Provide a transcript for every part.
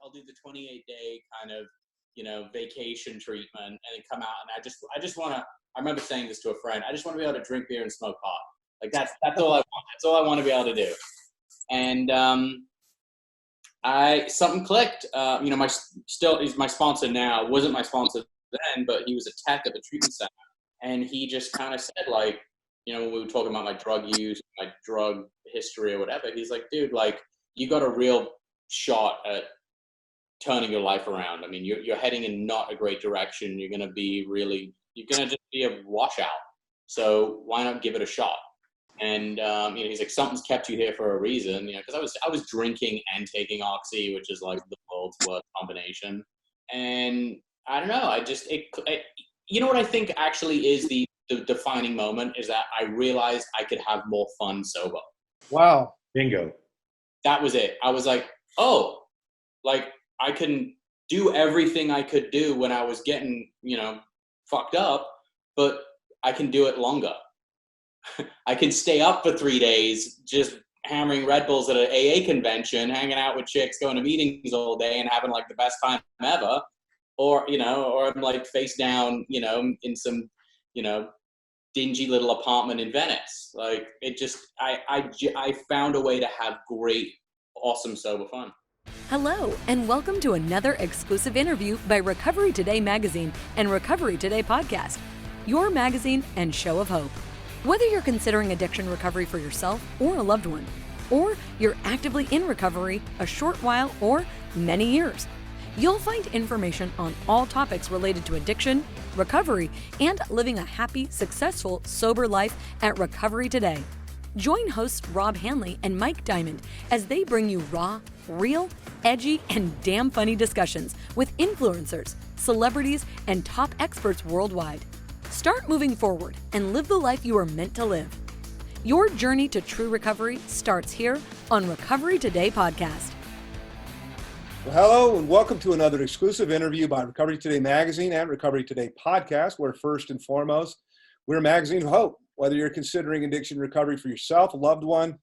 I'll do the 28-day kind of, vacation treatment and then come out. And I just want to, I remember saying this to a friend, I just want to be able to drink beer and smoke pot. Like that's all I want. That's all I want to be able to do. And, something clicked. He's my sponsor now. Wasn't my sponsor then, but he was a tech at the treatment center, and he just kind of said, like, when we were talking about my drug use, my drug history or whatever, he's like, dude, like, you got a real shot at turning your life around. I mean, you're heading in not a great direction. You're gonna just be a washout. So why not give it a shot? And he's like, something's kept you here for a reason, because I was drinking and taking oxy, which is like the world's worst combination. And I don't know, what I think actually is the defining moment is that I realized I could have more fun sober. Wow. Bingo. That was it. I was like, oh, like I can do everything I could do when I was getting, fucked up, but I can do it longer. I can stay up for 3 days just hammering Red Bulls at an AA convention, hanging out with chicks, going to meetings all day and having like the best time ever. Or I'm like face down, in some, dingy little apartment in Venice. Like it just, I found a way to have great, awesome, sober fun. Hello, and welcome to another exclusive interview by Recovery Today magazine and Recovery Today podcast, your magazine and show of hope. Whether you're considering addiction recovery for yourself or a loved one, or you're actively in recovery a short while or many years, you'll find information on all topics related to addiction, recovery, and living a happy, successful, sober life at Recovery Today. Join hosts Rob Hannley and Mike Diamond as they bring you raw, real, edgy, and damn funny discussions with influencers, celebrities, and top experts worldwide. Start moving forward and live the life you are meant to live. Your journey to true recovery starts here on Recovery Today podcast. Well, hello, and welcome to another exclusive interview by Recovery Today magazine and Recovery Today podcast, where first and foremost, we're a magazine of hope. Whether you're considering addiction recovery for yourself, a loved one,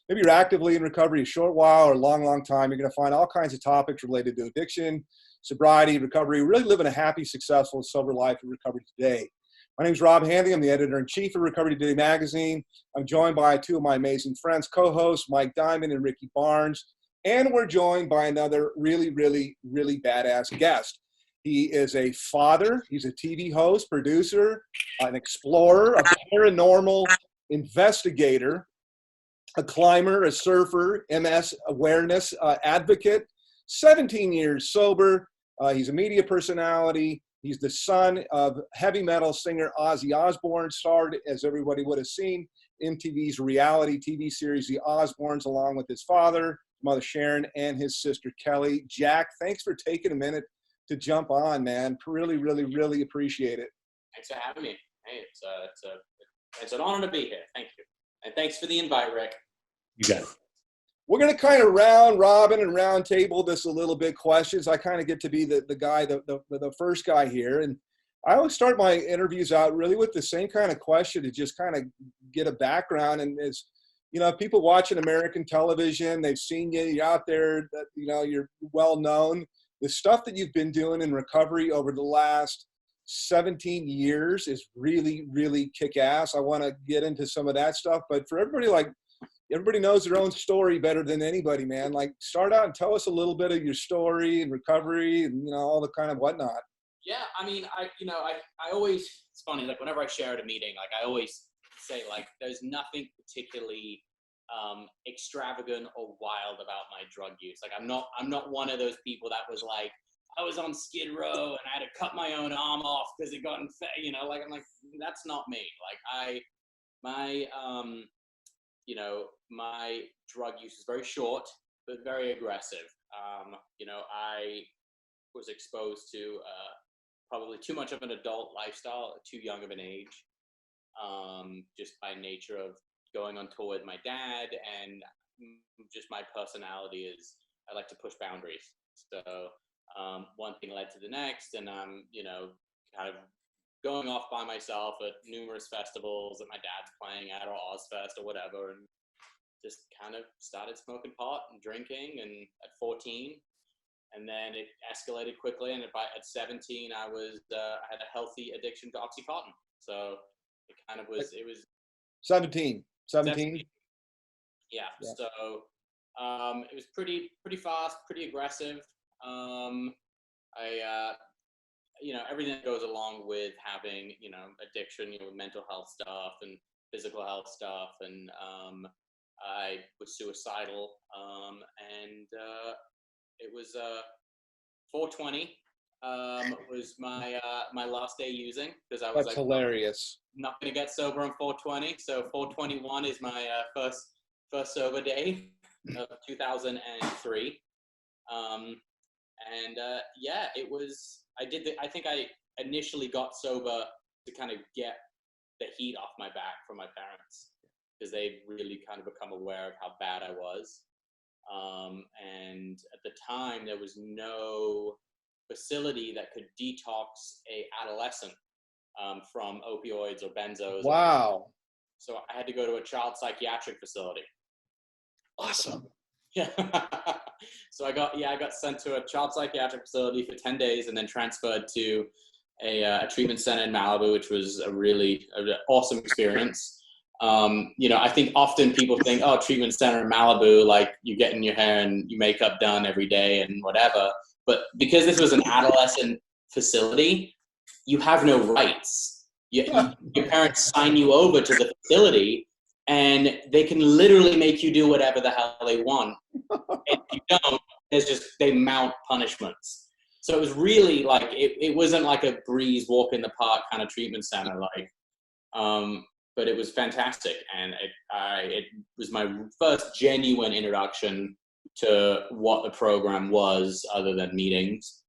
maybe you're actively in recovery a short while or a long, long time, you're going to find all kinds of topics related to addiction, sobriety, recovery, really living a happy, successful, sober life in Recovery Today. My name is Rob Hannley. I'm the editor-in-chief of Recovery Today magazine. I'm joined by two of my amazing friends, co-hosts, Mike Diamond and Ricky Barnes. And we're joined by another really, really, really badass guest. He is a father. He's a TV host, producer, an explorer, a paranormal investigator, a climber, a surfer, MS awareness advocate, 17 years sober. He's a media personality. He's the son of heavy metal singer Ozzy Osbourne, starred, as everybody would have seen, MTV's reality TV series, The Osbournes, along with his father, mother Sharon, and his sister Kelly. Jack, thanks for taking a minute to jump on, man. Really, really, really appreciate it. Thanks for having me. Hey, it's an honor to be here. Thank you. And thanks for the invite, Rick. You got it. We're going to kind of round robin and round table this a little bit questions. I kind of get to be the guy, the first guy here. And I always start my interviews out really with the same kind of question to just kind of get a background. And as people watching American television, they've seen you, you're out there, that, you're well known. The stuff that you've been doing in recovery over the last 17 years is really, really kick-ass. I want to get into some of that stuff. But for everybody knows their own story better than anybody, man. Like, start out and tell us a little bit of your story and recovery and, all the kind of whatnot. Yeah, I mean, I always, it's funny, like whenever I share at a meeting, like I always say, like, there's nothing particularly extravagant or wild about my drug use. Like, I'm not one of those people that was like, I was on Skid Row and I had to cut my own arm off because it got infected, like, I'm like, that's not me. Like, my drug use is very short, but very aggressive. I was exposed to probably too much of an adult lifestyle at too young of an age, just by nature of going on tour with my dad, and just my personality is I like to push boundaries. So one thing led to the next, and I'm, kind of going off by myself at numerous festivals that my dad's playing at, or Ozfest or whatever, and just kind of started smoking pot and drinking. And at 14, and then it escalated quickly. And at 17, I had a healthy addiction to OxyContin. So it kind of was. It was 17. 17. Yeah. So it was pretty fast, pretty aggressive. Everything that goes along with having, addiction, mental health stuff and physical health stuff. And I was suicidal. And it was 420 was my last day using, because I was That's hilarious. Not going to get sober on 420. So 421 is my first sober day of 2003. It was, I think I initially got sober to kind of get the heat off my back from my parents, because they really kind of become aware of how bad I was. And at the time, there was no facility that could detox a adolescent from opioids or benzos. Wow. So I had to go to a child psychiatric facility. Awesome. Yeah. So I got sent to a child psychiatric facility for 10 days and then transferred to a treatment center in Malibu, which was a really awesome experience. I think often people think, oh, treatment center in Malibu, like you getting your hair and your makeup done every day and whatever. But because this was an adolescent facility, you have no rights. Your parents sign you over to the facility, and they can literally make you do whatever the hell they want. And if you don't, they mount punishments. So it was really like, it wasn't like a breeze, walk in the park kind of treatment center, but it was fantastic. And it was my first genuine introduction to what the program was, other than meetings.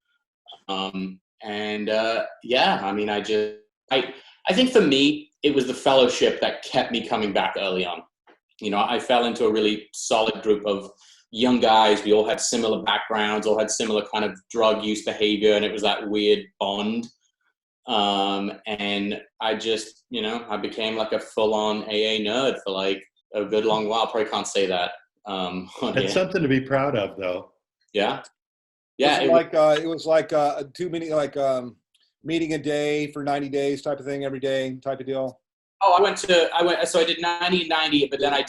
I think for me, it was the fellowship that kept me coming back early on. I fell into a really solid group of young guys. We all had similar backgrounds, all had similar kind of drug use behavior, and it was that weird bond. And I just, I became like a full-on AA nerd for like a good long while. Probably can't say that. It's something to be proud of, though. Yeah. Yeah. It was like meeting a day for 90 days type of thing, every day type of deal. Oh, so I did 90, but then I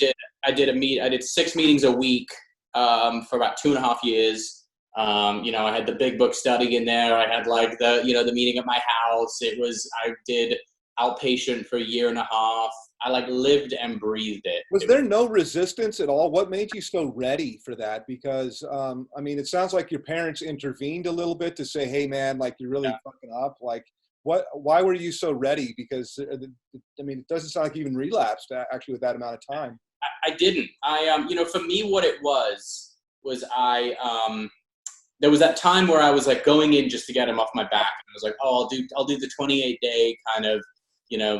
did 6 meetings a week, for about 2.5 years. I had the big book study in there. I had like the meeting at my house. I did outpatient for 1.5 years. I like lived and breathed it. Was there no resistance at all? What made you so ready for that? Because, it sounds like your parents intervened a little bit to say, hey man, like you're really fucking up. Like why were you so ready? Because it doesn't sound like you even relapsed actually with that amount of time. I didn't. For me, what it was there was that time where I was like going in just to get him off my back. And I was like, oh, I'll do the 28-day kind of,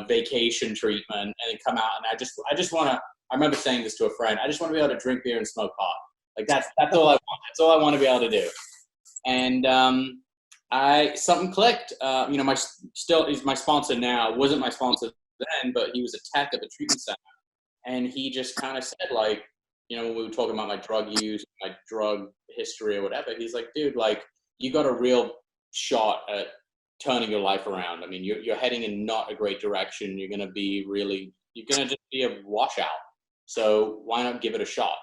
vacation treatment, and then come out. And I just want to, I remember saying this to a friend, I just want to be able to drink beer and smoke pot. Like that's all I want. That's all I want to be able to do. And, something clicked. My sponsor now, wasn't my sponsor then, but he was a tech at the treatment center. And he just kind of said, like, when we were talking about my drug use, my drug history or whatever, he's like, dude, like, you got a real shot at turning your life around. I mean, you're heading in not a great direction. You're going to just be a washout. So why not give it a shot?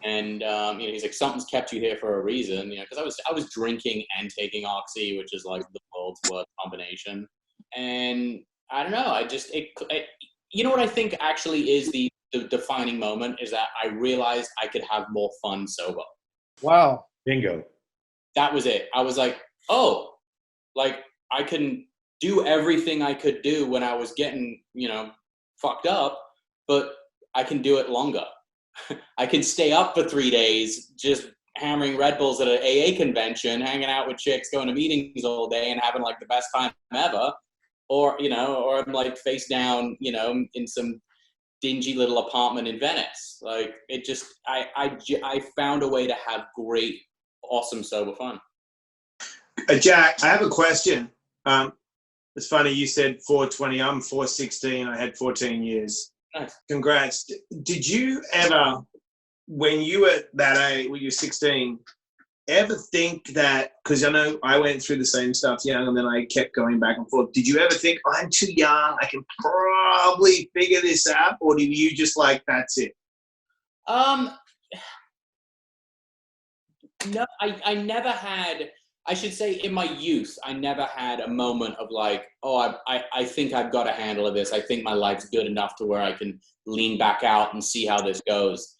And, he's like, something's kept you here for a reason, because I was drinking and taking Oxy, which is like the world's worst combination. And I don't know, what I think actually is the defining moment is that I realized I could have more fun sober. Wow. Bingo. That was it. I was like, oh, like I can do everything I could do when I was getting, fucked up, but I can do it longer. I can stay up for 3 days just hammering Red Bulls at an AA convention, hanging out with chicks, going to meetings all day and having like the best time ever. Or I'm like face down, in some dingy little apartment in Venice. Like it just, I found a way to have great, awesome, sober fun. Jack, I have a question. It's funny, you said 420, I'm 416, I had 14 years. Nice. Congrats. Did you ever, when you were that age, when you were 16, ever think that, because I know I went through the same stuff young and then I kept going back and forth. Did you ever think, I'm too young, I can probably figure this out? Or did you just like, that's it? No, I never had, I should say in my youth, I never had a moment of like, oh, I think I've got a handle of this. I think my life's good enough to where I can lean back out and see how this goes.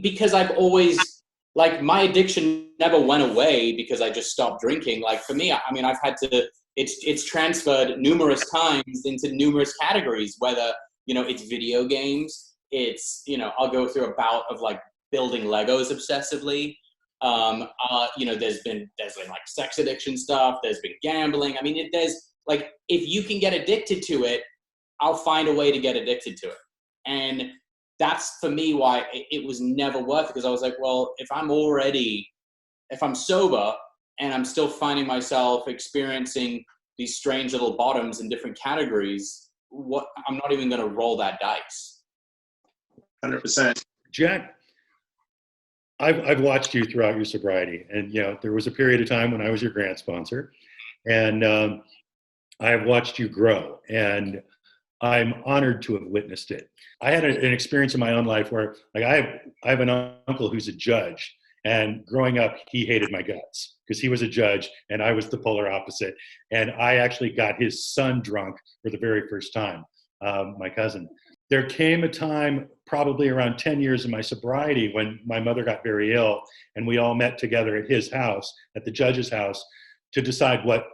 Because I've always, like, my addiction never went away because I just stopped drinking. Like, for me, I mean, I've had to, it's transferred numerous times into numerous categories, whether, you know, it's video games, it's, you know, I'll go through a bout of like building Legos obsessively. You know, there's been like sex addiction stuff, there's been gambling. I mean, there's like, if you can get addicted to it, I'll find a way to get addicted to it. And that's for me why it was never worth it, because I was like, well, if I'm sober and I'm still finding myself experiencing these strange little bottoms in different categories, I'm not even going to roll that dice. 100%. Jack, I've watched you throughout your sobriety, and you know there was a period of time when I was your grant sponsor, and I've watched you grow, and I'm honored to have witnessed it. I had an experience in my own life where, like, I have an uncle who's a judge, and growing up, he hated my guts because he was a judge, and I was the polar opposite. And I actually got his son drunk for the very first time, my cousin. There came a time, probably around 10 years of my sobriety, when my mother got very ill, and we all met together at his house, at the judge's house, to decide what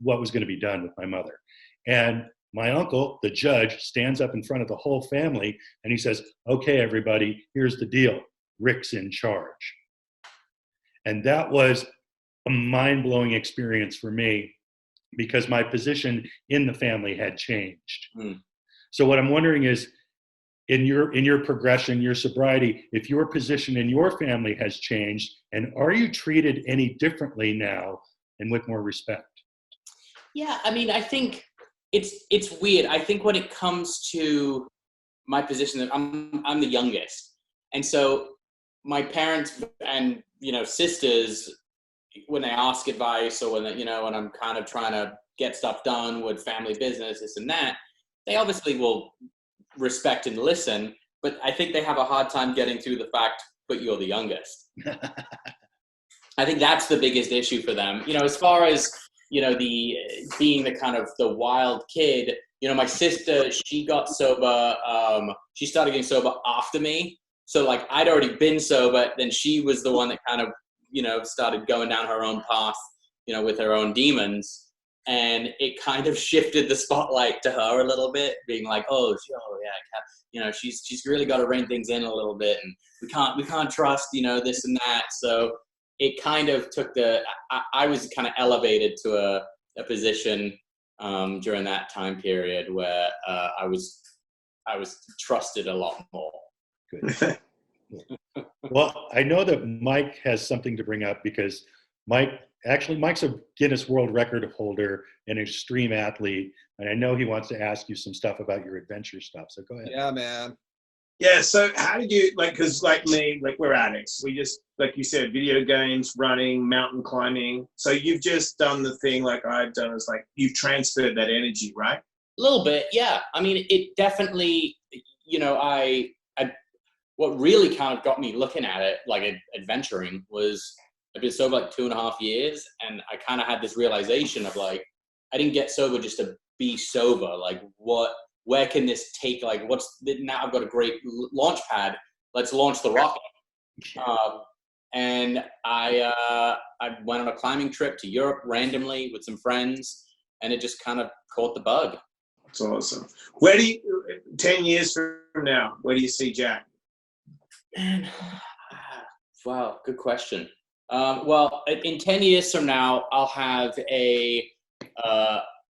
was going to be done with my mother. And my uncle, the judge, stands up in front of the whole family and he says, okay, everybody, here's the deal. Rick's in charge. And that was a mind-blowing experience for me because my position in the family had changed. So what I'm wondering is, in your progression, your sobriety, if your position in your family has changed, and are you treated any differently now and with more respect? Yeah, I mean, I think it's weird. I think when it comes to my position, I'm the youngest, and so my parents and, you know, sisters, when they ask advice or when I'm kind of trying to get stuff done with family business, this and that, they obviously will respect and listen, but I think they have a hard time getting through the fact, but you're the youngest. I think that's the biggest issue for them. You know, as far as, you know, being the kind of the wild kid, you know, my sister, she got sober, she started getting sober after me. So like I'd already been sober, then she was the one that kind of, you know, started going down her own path, you know, with her own demons. And it kind of shifted the spotlight to her a little bit, being like, oh yeah, you know, she's really got to rein things in a little bit, and we can't trust, you know, this and that. So it kind of took I was kind of elevated to a position during that time period where I was trusted a lot more. Good. Well, I know that Mike has something to bring up because Mike's a Guinness World Record holder and an extreme athlete, and I know he wants to ask you some stuff about your adventure stuff. So go ahead. Yeah, man. Yeah, so how did you, like, because like me, like we're addicts. We just, like you said, video games, running, mountain climbing. So you've just done the thing like I've done, is like you've transferred that energy, right? A little bit, yeah. I mean, it definitely, you know, what really kind of got me looking at it, like adventuring, was I've been sober like 2.5 years, and I kind of had this realization of like, I didn't get sober just to be sober. Like, where can this take? Like, now I've got a great launch pad. Let's launch the rocket. And I went on a climbing trip to Europe randomly with some friends, and it just kind of caught the bug. That's awesome. 10 years from now, where do you see Jack? Man, wow, good question. Well, in 10 years from now, I'll have a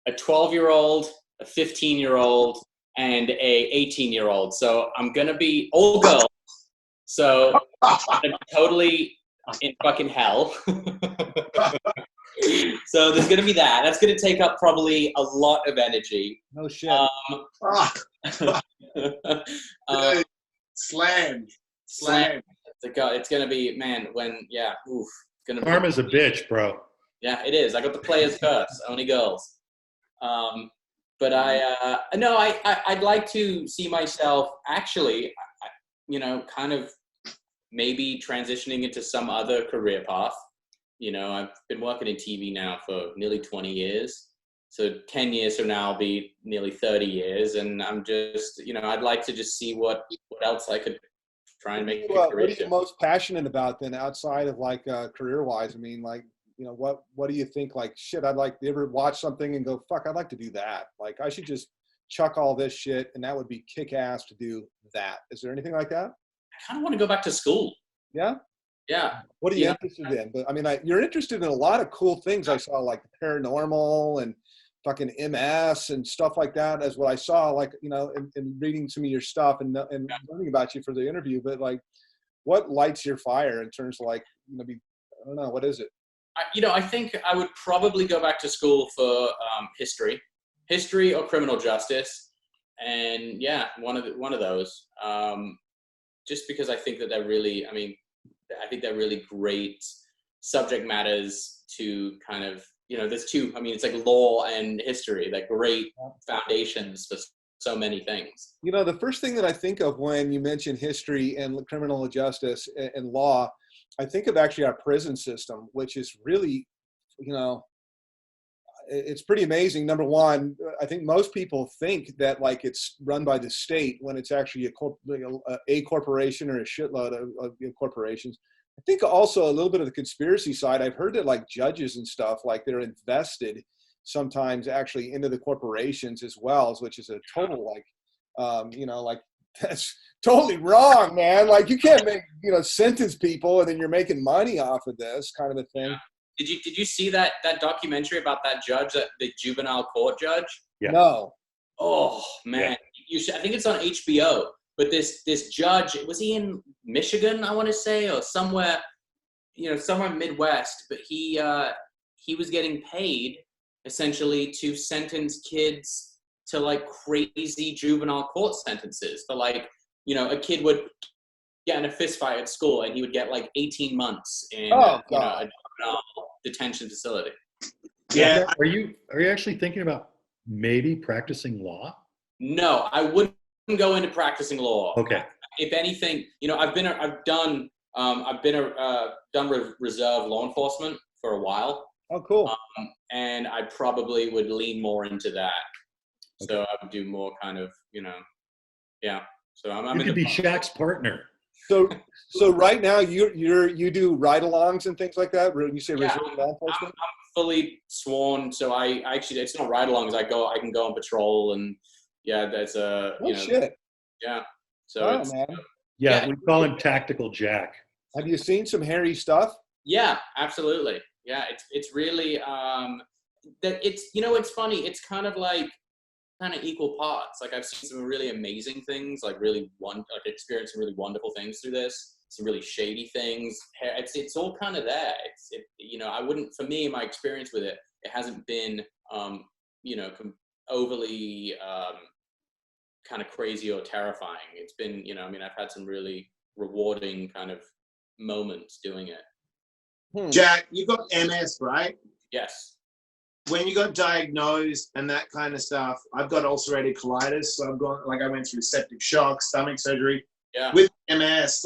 12-year-old, a 15-year-old, and a 18-year-old. So I'm gonna be all girls. So I'm totally in fucking hell. So there's gonna be that. That's gonna take up probably a lot of energy. No shit. Slammed. It's gonna be, man, when, yeah, oof, gonna. Karma's a bitch, bro. Yeah, it is. I got the player's curse. Only girls. But I'd like to see myself actually, kind of maybe transitioning into some other career path. I've been working in TV now for nearly 20 years. So 10 years from now, I'll be nearly 30 years. And I'm just, I'd like to just see what else I could try and make a career. What are you most passionate about then outside of like career-wise? I mean, like, what do you think? Like, shit, you ever watch something and go, fuck, I'd like to do that. Like, I should just chuck all this shit and that would be kick-ass to do that. Is there anything like that? I kind of want to go back to school. Yeah? Yeah. What are you interested in? But I mean, you're interested in a lot of cool things. I saw like the paranormal and fucking MS and stuff like that as what I saw, like, in reading some of your stuff and learning about you for the interview. But like, what lights your fire in terms of like, I don't know, what is it? I think I would probably go back to school for history or criminal justice, and one of those. Just because I think that they're really, I think they're really great subject matters to kind of, there's two. It's like law and history, like great foundations for so many things. The first thing that I think of when you mention history and criminal justice and law, I think of actually our prison system, which is really, it's pretty amazing. Number one, I think most people think that like it's run by the state when it's actually a corporation or a shitload of corporations. I think also a little bit of the conspiracy side. I've heard that like judges and stuff, like they're invested sometimes actually into the corporations as well, which is a total like, that's totally wrong, man. Like you can't make, sentence people and then you're making money off of this kind of a thing. Yeah. Did you see that documentary about that judge, the juvenile court judge? Yeah. No. Oh man, you should. I think it's on HBO. But this judge, was he in Michigan, I want to say, or somewhere, somewhere Midwest? But he was getting paid essentially to sentence kids to like crazy juvenile court sentences. For like, a kid would get in a fist fight at school and he would get like 18 months in a juvenile detention facility. Yeah. Are you actually thinking about maybe practicing law? No, I wouldn't go into practicing law. Okay. If anything, I've done reserve law enforcement for a while. Oh, cool. And I probably would lean more into that. Okay. So I would do more kind of, yeah. So I'm You could be Shaq's partner. So right now you do ride-alongs and things like that. When you say reserve law enforcement, I'm fully sworn. So I actually, it's not ride-alongs. I can go on patrol and that's shit. Yeah. So man. Yeah, we call him Tactical Jack. Have you seen some hairy stuff? Yeah, absolutely. Yeah, it's really that it's it's funny. It's kind of equal parts. Like I've seen some really amazing things, like experienced some really wonderful things through this. Some really shady things. It's all kind of there. I wouldn't, for me, my experience with it hasn't been overly kind of crazy or terrifying. It's been, I've had some really rewarding kind of moments doing it. Jack, you got MS, right? Yes. When you got diagnosed and that kind of stuff, I've got ulcerative colitis. So I went through septic shock, stomach surgery. Yeah. With MS,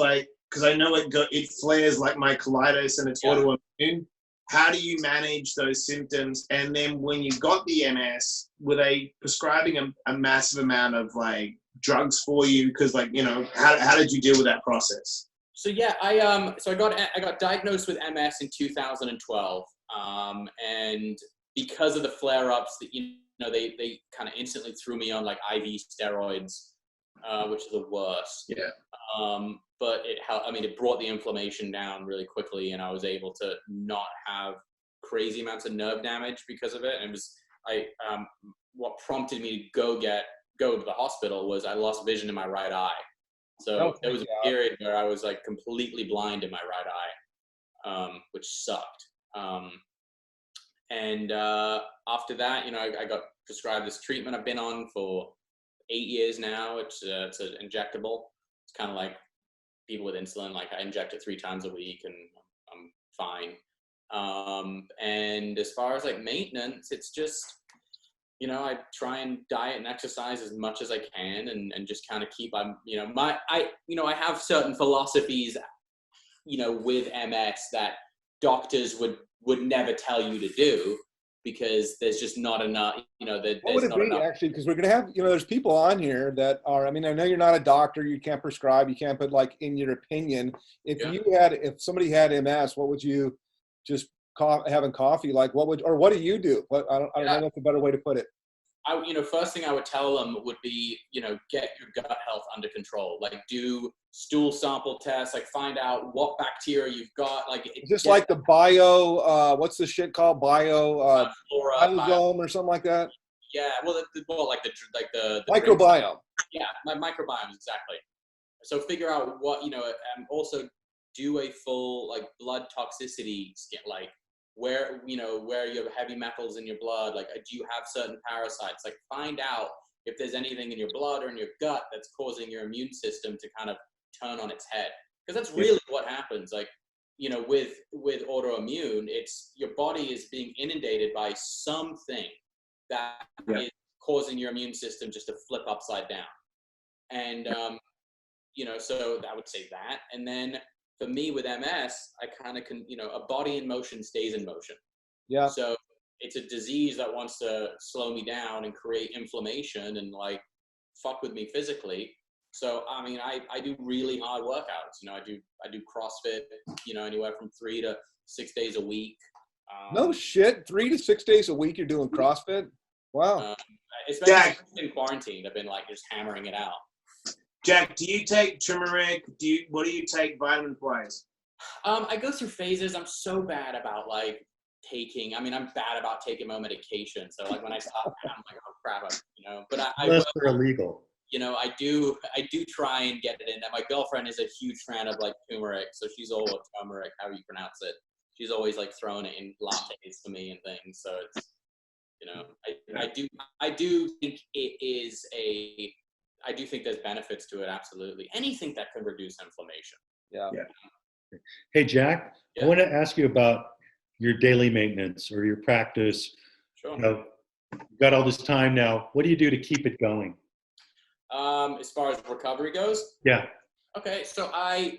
because I know it flares like my colitis and it's autoimmune. How do you manage those symptoms? And then when you got the MS, were they prescribing a massive amount of like drugs for you? Because how did you deal with that process? So yeah, I got diagnosed with MS in 2012, and because of the flare-ups, that they kind of instantly threw me on like IV steroids, which are the worst. Yeah. But it helped. It brought the inflammation down really quickly, and I was able to not have crazy amounts of nerve damage because of it. And it was what prompted me to go to the hospital was I lost vision in my right eye. So there was a period where I was like completely blind in my right eye, which sucked. And after that, I got prescribed this treatment I've been on for 8 years now. It's an injectable. It's kind of like people with insulin. Like I inject it 3 times a week and I'm fine. And as far as like maintenance, it's just, you know, I try and diet and exercise as much as I can, and just kind of keep, I have certain philosophies, you know, with MS that doctors would never tell you to do, because there's just not enough, you know, What would there's it not be enough. actually? Because we're going to have, you know, there's people on here that are, I mean, I know you're not a doctor, you can't prescribe, you can't put like in your opinion. If somebody had MS, what would you just having coffee? Like what do you do? I don't know what's a better way to put it. First thing I would tell them would be, you know, get your gut health under control. Like do stool sample tests, like find out what bacteria you've got. Like Is this like the what's the shit called? Biosome or something like that? Yeah, well, the microbiome. Yeah, my microbiome, exactly. So figure out what, you know, and also do a full like blood toxicity scan, like where you have heavy metals in your blood, like do you have certain parasites, like find out if there's anything in your blood or in your gut that's causing your immune system to kind of turn on its head, because that's really what happens. Like, you know, with autoimmune, it's your body is being inundated by something that is causing your immune system just to flip upside down. And you know, so I would say that. And then for me with MS, I kind of can, you know, a body in motion stays in motion. Yeah. So it's a disease that wants to slow me down and create inflammation and like fuck with me physically. So, I mean, I do really hard workouts. You know, I do CrossFit, you know, anywhere from 3 to 6 days a week. No shit. 3 to 6 days a week you're doing CrossFit? Wow. Especially in quarantine, I've been like just hammering it out. Jack, do you take turmeric? What do you take vitamin-wise? I go through phases. I'm so bad about like I'm bad about taking my medication. So like when I stop, I'm like, oh crap, you know. But unless they're illegal. You know, I do try and get it in. And my girlfriend is a huge fan of like turmeric, so she's all turmeric, however you pronounce it. She's always like throwing it in lattes for me and things. So it's, you know, I do think it is I do think there's benefits to it. Absolutely, anything that can reduce inflammation. Yeah. Hey Jack, I want to ask you about your daily maintenance or your practice. Sure. You know, you've got all this time now. What do you do to keep it going? As far as recovery goes? Yeah. Okay, so I,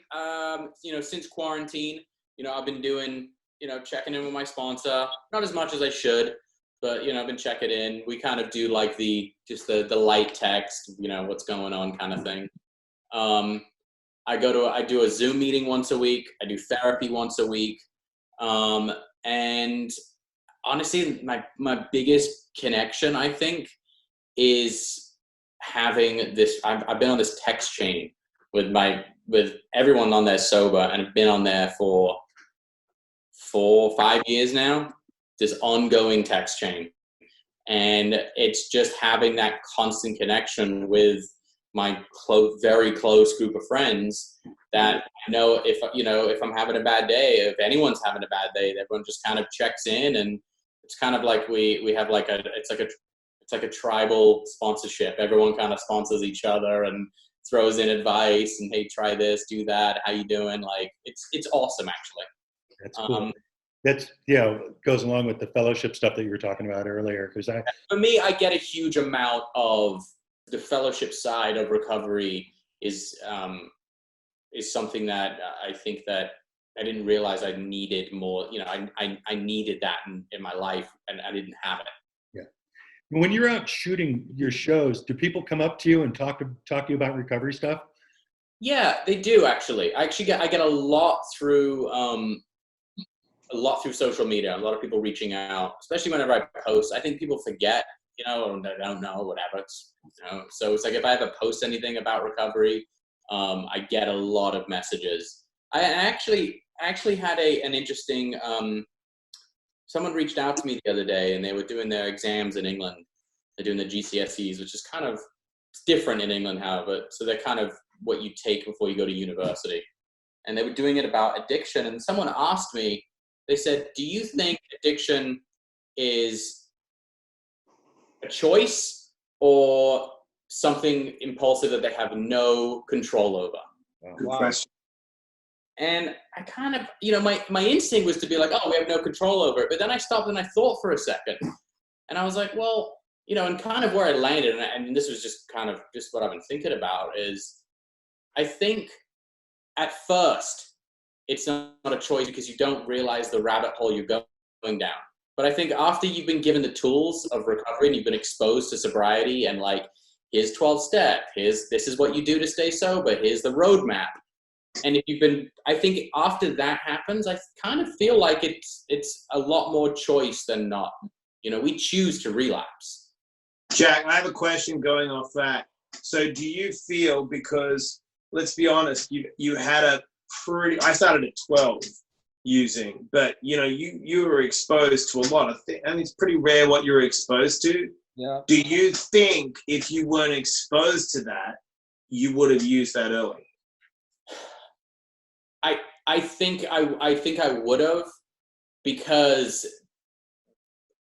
you know, since quarantine, you know, I've been doing, you know, checking in with my sponsor, not as much as I should, but, you know, I've been checking in. We kind of do like the light text, you know, what's going on kind of thing. I do a Zoom meeting once a week. I do therapy once a week. And honestly, my biggest connection, I think, is having this. I've been on this text chain with everyone on there sober, and I've been on there for 4 or 5 years now. This ongoing text chain, and it's just having that constant connection with my very close group of friends that I know if I'm having a bad day, if anyone's having a bad day, everyone just kind of checks in, and it's kind of like we have like it's like a tribal sponsorship. Everyone kind of sponsors each other and throws in advice and, hey, try this, do that. How you doing? Like it's awesome, actually. That's cool. That's, goes along with the fellowship stuff that you were talking about earlier. For me, I get a huge amount of the fellowship side of recovery is something that I think that I didn't realize I needed more. You know, I needed that in my life, and I didn't have it. Yeah. When you're out shooting your shows, do people come up to you and talk to you about recovery stuff? Yeah, they do actually. I get a lot through social media. A lot of people reaching out, especially whenever I post. I think people forget, you know, or they don't know, whatever. It's, you know, so it's like if I ever post anything about recovery, I get a lot of messages. I actually had an interesting. Someone reached out to me the other day, and they were doing their exams in England. They're doing the GCSEs, which is kind of different in England, however. So they're kind of what you take before you go to university. And they were doing it about addiction. And someone asked me, they said, do you think addiction is a choice or something impulsive that they have no control over? Good question. And I kind of, my instinct was to be like, oh, we have no control over it. But then I stopped and I thought for a second. And I was like, well, and kind of where I landed, and this was just kind of just what I've been thinking about, is I think at first it's not a choice because you don't realize the rabbit hole you're going down. But I think after you've been given the tools of recovery and you've been exposed to sobriety and like, here's 12 step, this is what you do to stay sober, here's the roadmap. And I think after that happens, I kind of feel like it's a lot more choice than not. We choose to relapse. Jack, I have a question going off that. So do you feel, because let's be honest, you had I started at 12 using, but you were exposed to a lot of things, and it's pretty rare what you're exposed to. Yeah. Do you think if you weren't exposed to that, you would have used that early? I think I would have, because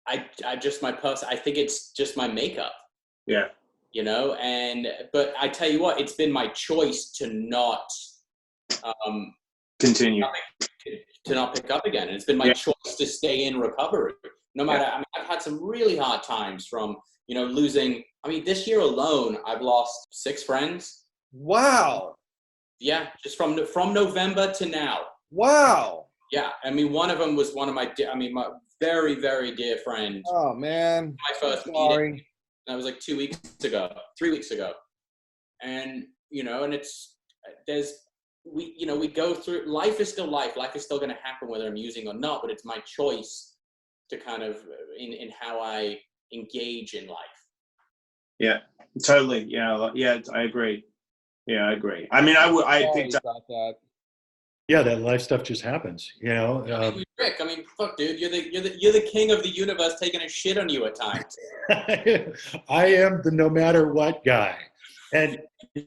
I think it's just my makeup. Yeah. But I tell you what, it's been my choice to not continue, to not pick up again. And it's been my choice to stay in recovery. No matter, I've had some really hard times from, losing. This year alone, I've lost 6 friends. Wow. Yeah, just from November to now. Wow. Yeah, one of them was one of my very, very dear friend. Oh man. My first meeting. That was like 3 weeks ago. And, and we go through, life is still life. Life is still going to happen whether I'm using or not, but it's my choice to kind of, in how I engage in life. Yeah, totally. Yeah, I agree. Yeah, I agree. I picked up that. Yeah, that life stuff just happens, Rick, fuck, dude, you're the king of the universe taking a shit on you at times. I am the no matter what guy. And,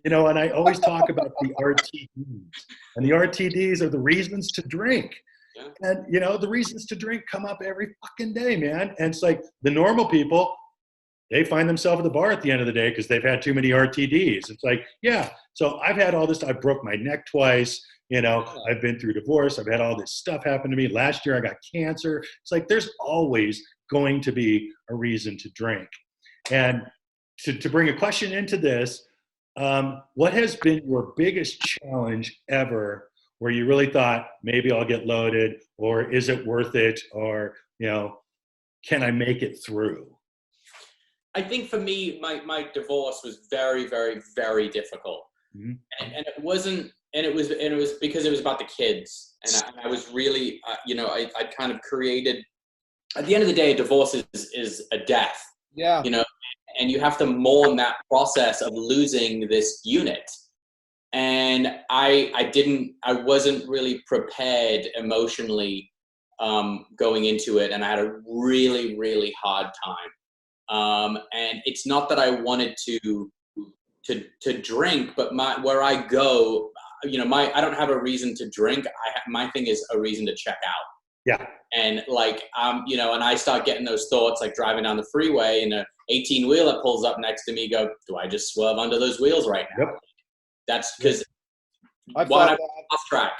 and I always talk about the RTDs. And the RTDs are the reasons to drink. Yeah. And, the reasons to drink come up every fucking day, man. And it's like the normal people, they find themselves at the bar at the end of the day because they've had too many RTDs. It's like, yeah, so I've had all this. I broke my neck twice. I've been through divorce. I've had all this stuff happen to me. Last year, I got cancer. It's like there's always going to be a reason to drink. And to bring a question into this, what has been your biggest challenge ever where you really thought maybe I'll get loaded, or is it worth it, or, can I make it through? I think for me, my divorce was very, very, very difficult. Mm-hmm. And it wasn't, and it was because it was about the kids. And I was really, I kind of created, at the end of the day, a divorce is a death. Yeah. And you have to mourn that process of losing this unit. And I wasn't really prepared emotionally going into it. And I had a really, really hard time. And it's not that I wanted to drink, but where I go, I don't have a reason to drink. My thing is a reason to check out. Yeah. And and I start getting those thoughts, like driving down the freeway and a 18-wheeler pulls up next to me, go, do I just swerve under those wheels right now? Yep. That's because why not fast track?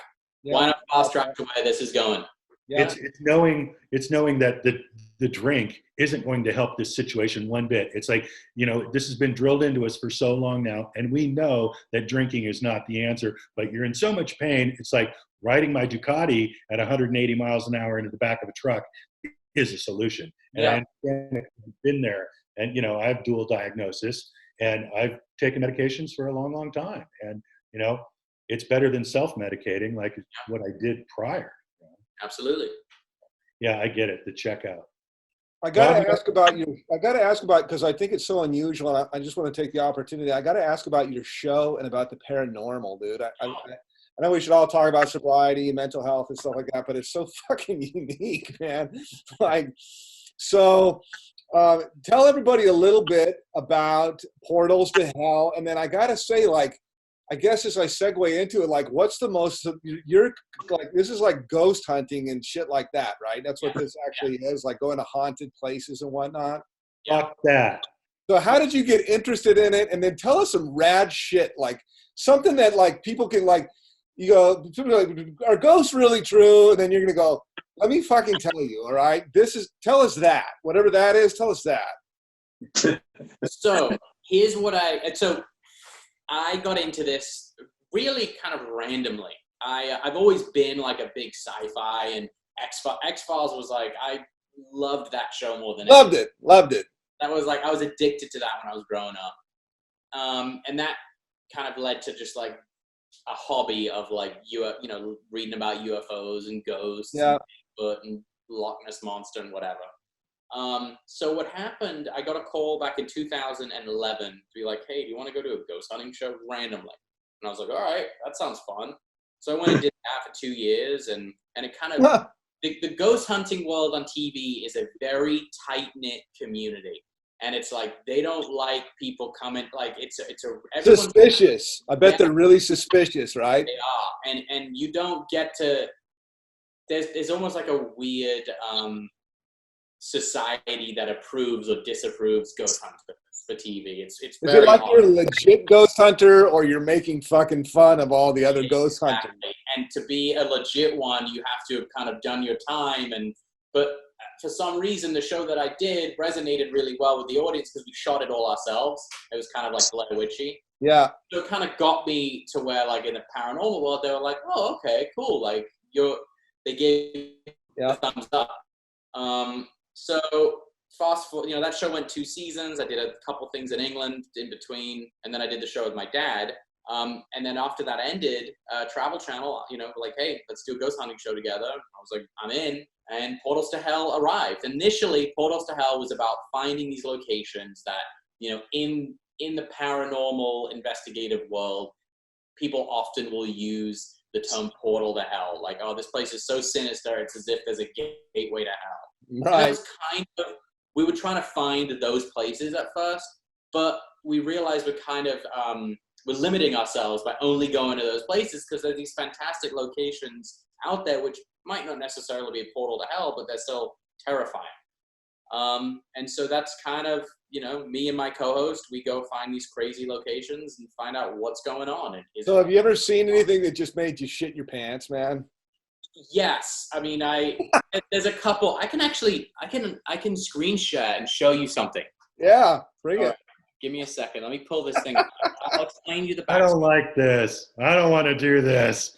Yeah. Why not fast track to where this is going? Yeah. It's knowing that the drink isn't going to help this situation one bit. It's like, this has been drilled into us for so long now, and we know that drinking is not the answer, but you're in so much pain. It's like riding my Ducati at 180 miles an hour into the back of a truck is a solution. And I understand I've been there, and, I have dual diagnosis, and I've taken medications for a long, long time. And, it's better than self-medicating like what I did prior. Absolutely. Yeah, I get it. The checkout. I got to ask about you. I got to ask about, because I think it's so unusual. And I just want to take the opportunity. I got to ask about your show and about the paranormal, dude. I know we should all talk about sobriety, mental health, and stuff like that, but it's so fucking unique, man. So tell everybody a little bit about Portals to Hell, and then I got to say, I guess as I segue into it, what's the most, this is like ghost hunting and shit like that, right? That's what this actually is, like going to haunted places and whatnot. Fuck that. So how did you get interested in it? And then tell us some rad shit, like something that people can you go, people are like, are ghosts really true? And then you're going to go, let me fucking tell you, all right? Tell us that. Whatever that is, tell us that. So here's what I got into this really kind of randomly. I've always been like a big sci-fi, and X-Files was like, I loved that show more than Loved it. That was like, I was addicted to that when I was growing up. And that kind of led to just like a hobby of like, reading about UFOs and ghosts and Bigfoot and Loch Ness Monster and whatever. So what happened, I got a call back in 2011 to be like, hey, do you want to go to a ghost hunting show randomly? And I was like, all right, that sounds fun. So I went and did that for 2 years, and it kind of, the ghost hunting world on TV is a very tight-knit community. And it's like, they don't like people coming, like, suspicious. I bet they're really suspicious, right? They are. And you don't get to, there's almost like a weird society that approves or disapproves ghost hunters for TV. It's very Is it like hard. you're a legit ghost hunter, or you're making fucking fun of all the other ghost hunters? And to be a legit one, you have to have kind of done your time. But for some reason, the show that I did resonated really well with the audience because we shot it all ourselves. It was kind of like Blair Witchy. Yeah. So it kind of got me to where, like, in the paranormal world, they were like, oh, okay, cool. Like, they gave the thumbs up. So fast forward, that show went 2 seasons. I did a couple things in England in between, and then I did the show with my dad. And then after that ended, Travel Channel, like, hey, let's do a ghost hunting show together. I was like, I'm in. And Portals to Hell arrived. Initially, Portals to Hell was about finding these locations that, in the paranormal investigative world, people often will use the term portal to hell. Like, oh, this place is so sinister, it's as if there's a gateway to hell. Right. That was kind of, we were trying to find those places at first, but we realized we're limiting ourselves by only going to those places because there's these fantastic locations out there which might not necessarily be a portal to hell, but they're still terrifying. And so that's kind of, me and my co-host, we go find these crazy locations and find out what's going on. So have you ever seen anything that just made you shit your pants, man? Yes. I mean, there's a couple. I can screen share and show you something. Yeah, bring it. Give me a second. Let me pull this thing up. I'll explain you the backstory. I don't like this. I don't want to do this.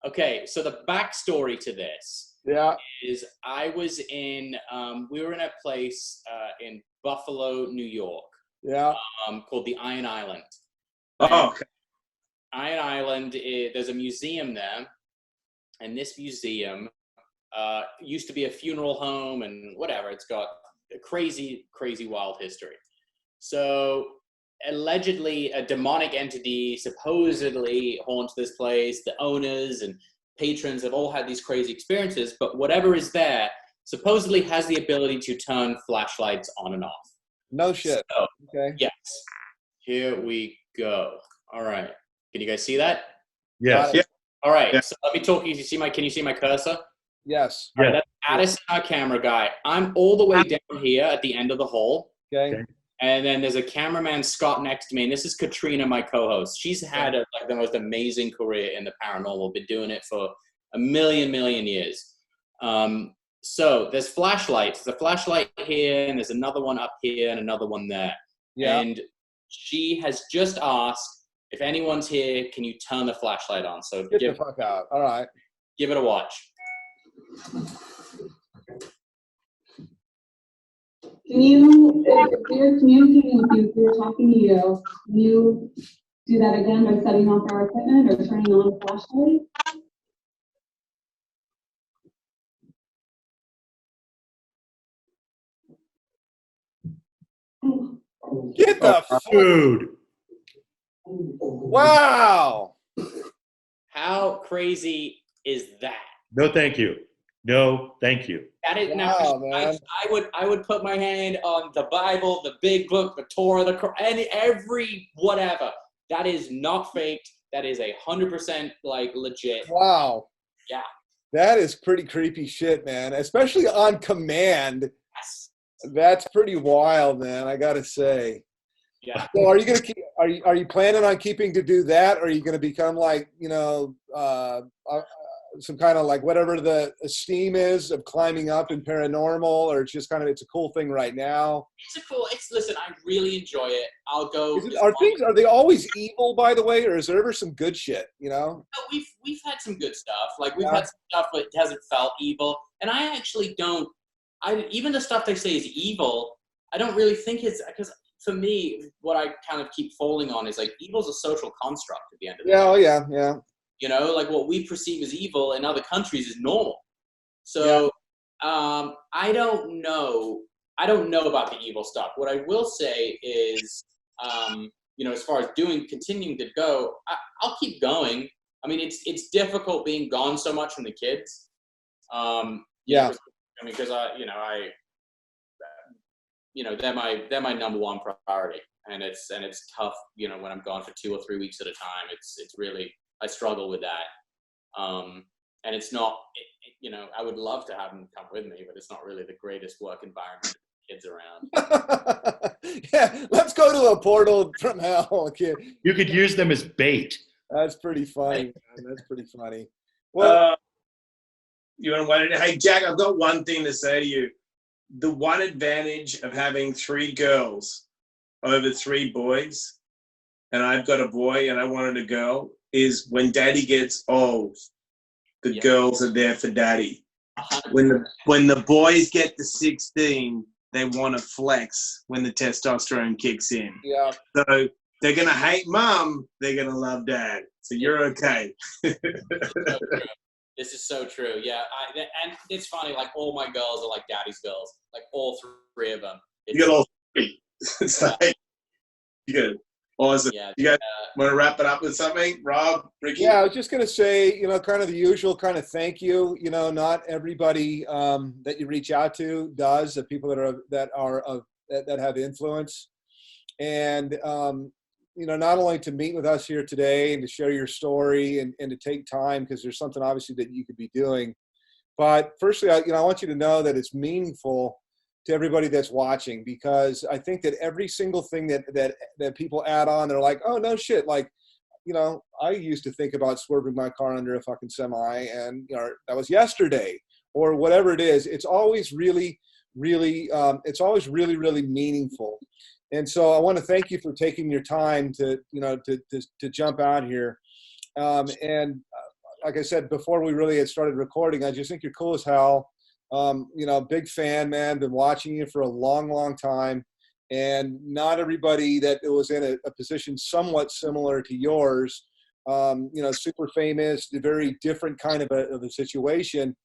Okay, so the backstory to this is I was we were in a place in Buffalo, New York, called the Iron Island. Oh, okay. Iron Island, there's a museum there, and this museum used to be a funeral home and whatever. It's got a crazy, crazy wild history. So allegedly a demonic entity supposedly haunts this place. The owners and patrons have all had these crazy experiences, but whatever is there supposedly has the ability to turn flashlights on and off. No shit. So, okay. Yes. Here we go. All right. Can you guys see that? Yes. Yeah. All right. Yeah. So let me talk. Can you see my cursor? Yes. All right, that's Addison, our camera guy. I'm all the way down here at the end of the hole. Okay. And then there's a cameraman, Scott, next to me. And this is Katrina, my co-host. She's had the most amazing career in the paranormal. Been doing it for a million years. So there's flashlights. There's a flashlight here, and there's another one up here, and another one there. Yeah. And she has just asked, if anyone's here, can you turn the flashlight on? So get the fuck out. All right. Give it a watch. Can you, if we're communicating with you, if we're talking to you, can you do that again by setting off our equipment or turning on the flashlight? Get the food. Wow. How crazy is that? No, thank you. No, thank you. That is wow, man. I would put my hand on the Bible, the big book, the Torah, the Quran, and every whatever. That is not faked. That is 100% like legit. Wow. Yeah. That is pretty creepy shit, man. Especially on command. Yes. That's pretty wild, man. I gotta say. Yeah. So are you gonna keep? are you planning on keeping to do that? Or are you going to become like, some kind of like whatever the esteem is of climbing up in paranormal, or it's just kind of, it's a cool thing right now? Listen, I really enjoy it. I'll go. Are they always evil, by the way, or is there ever some good shit, No, we've had some good stuff. Like we've had some stuff that hasn't felt evil. And I actually don't, even the stuff they say is evil, I don't really think it's, because for me, what I kind of keep falling on is like evil's a social construct at the end of the day. Oh, yeah. Like what we perceive as evil in other countries is normal. So I don't know. I don't know about the evil stuff. What I will say is, as far as continuing to go, I'll keep going. I mean, it's difficult being gone so much from the kids. Because they're my number one priority, and it's tough. When I'm gone for 2 or 3 weeks at a time, it's really, I struggle with that. And it's not, I would love to have them come with me, but it's not really the greatest work environment with kids around. Yeah, let's go to a portal from hell, kid. You could use them as bait. That's pretty funny, man. That's pretty funny. Well, hey, Jack, I've got one thing to say to you. The one advantage of having 3 girls over 3 boys, and I've got a boy and I wanted a girl, is when daddy gets old, the girls are there for daddy. When the boys get to 16, they want to flex when the testosterone kicks in. Yeah. So they're going to hate mom, they're going to love dad. So you're okay. This is so true. Yeah. And it's funny, like all my girls are like daddy's girls, like all 3 of them. You got all 3. It's like, good. Awesome. Yeah, you guys want to wrap it up with something, Rob, Ricky? Yeah, I was just going to say, kind of the usual kind of thank you. Not everybody that you reach out to does. The people that have influence, and not only to meet with us here today and to share your story and to take time, because there's something obviously that you could be doing. But firstly, I want you to know that it's meaningful to everybody that's watching, because I think that every single thing that people add on, they're like, oh, no shit. Like, I used to think about swerving my car under a fucking semi, and, that was yesterday, or whatever it is. It's always really, really, really meaningful. And so I want to thank you for taking your time to jump out here. And like I said, before we really had started recording, I just think you're cool as hell. Big fan, man. Been watching you for a long, long time. And not everybody that was in a position somewhat similar to yours, super famous, a very different kind of a situation.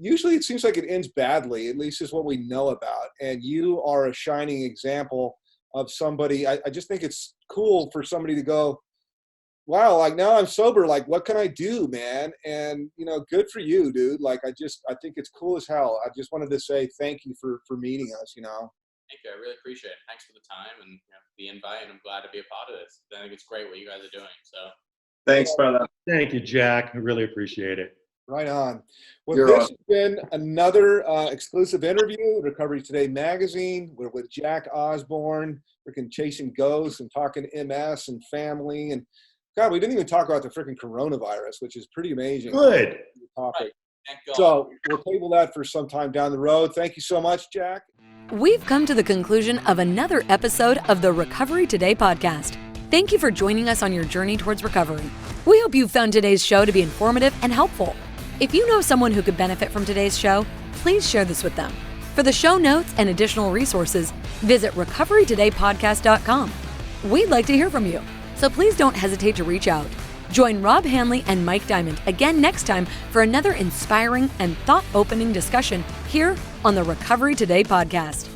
Usually it seems like it ends badly, at least is what we know about. And you are a shining example of somebody. I just think it's cool for somebody to go, wow, like now I'm sober, like what can I do, man? And, good for you, dude. Like, I think it's cool as hell. I just wanted to say thank you for meeting us, Thank you. I really appreciate it. Thanks for the time and the invite. And I'm glad to be a part of this. I think it's great what you guys are doing. So thanks, brother. Thank you, Jack. I really appreciate it. Right on. Well, this has been another exclusive interview, Recovery Today magazine. We're with Jack Osbourne. Freaking chasing ghosts and talking MS and family. And God, we didn't even talk about the freaking coronavirus, which is pretty amazing. Good. Topic. Right. Thank God. So we'll table that for some time down the road. Thank you so much, Jack. We've come to the conclusion of another episode of the Recovery Today podcast. Thank you for joining us on your journey towards recovery. We hope you found today's show to be informative and helpful. If you know someone who could benefit from today's show, please share this with them. For the show notes and additional resources, visit recoverytodaypodcast.com. We'd like to hear from you, so please don't hesitate to reach out. Join Rob Hannley and Mike Diamond again next time for another inspiring and thought-opening discussion here on the Recovery Today podcast.